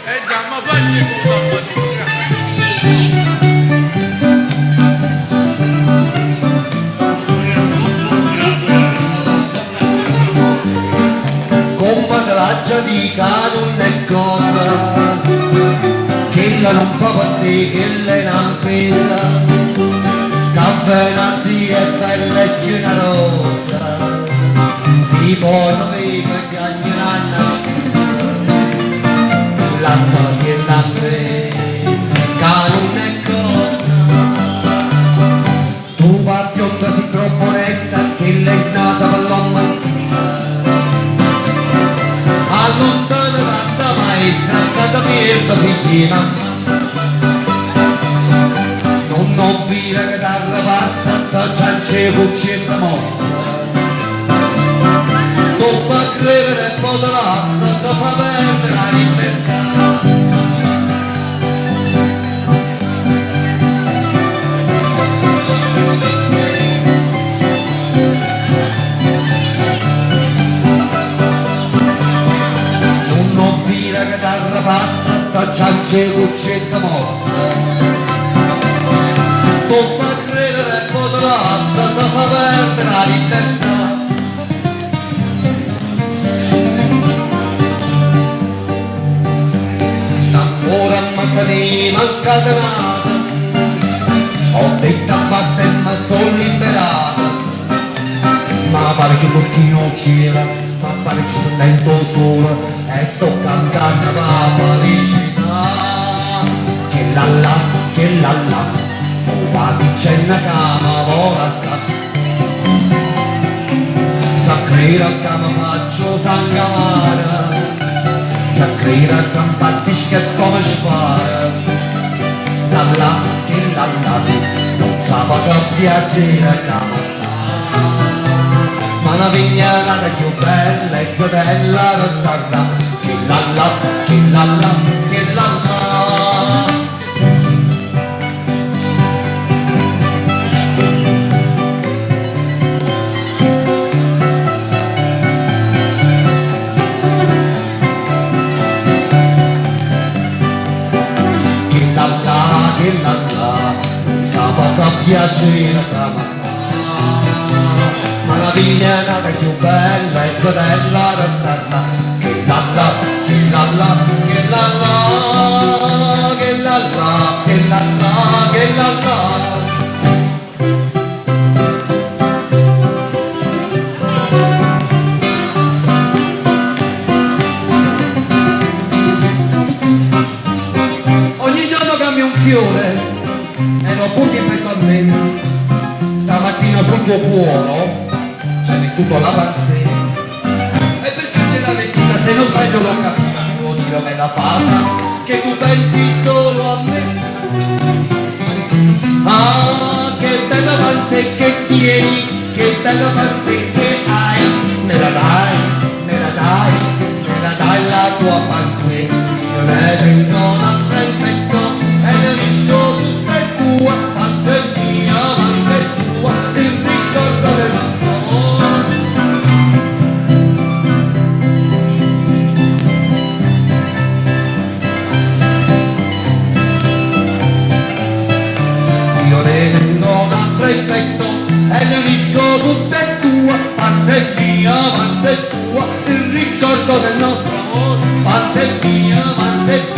E già, ma fagli cosa Compadraccia di non è cosa, che la non fa per te, che lei non pesa, caffè nati è bella e più una rosa, si può non vive che ogni anno scusa, la storia si è da me, che non è cosa, tu bionda si troppo onesta, che lei è nata per l'uomo allontana la maestra canta per figlina non vira che darla basta da ciance cuccetta mossa non fa credere e poi lascia da fa perdere la libertà da ciance cuccetta mossa non fa credere e poi lascia da fa perdere la libertà sta ancora a mantenere incatenata ho detto basta e ma sono liberata ma pare che porchino c'era ma pare che sto dentro solo e sto cantando la felicità che la oh va vicenda cama ora sa credere che mi faccio sangavare sa credere che mi pazzisca come spara che la non sa che piacere che ma la vignata più bella e bella rostarda che la che la non sa che piacere che ma la vignata più bella e bella rostarda che la che la che la che la che la che la ogni giorno cambia un fiore e lo butti effettualmente stamattina sul tuo cuore c'è mettuto la panzetta e perché c'è la mettuta se non sbaglio l'ho capita io me la fatta che tu pensi solo a me ah che bella panzetta che tieni che bella panzetta che hai me la dai me la dai me la dai la tua panzetta io ne tengo una perfetto e ne visto tutta è tua panzetta mia panzetta tua il ricordo del nostro amore io ne tengo un altro effetto e ne visto tutta è tua panzetta mia panzetta tua il ricordo del nostro amore panzetta mia panzetta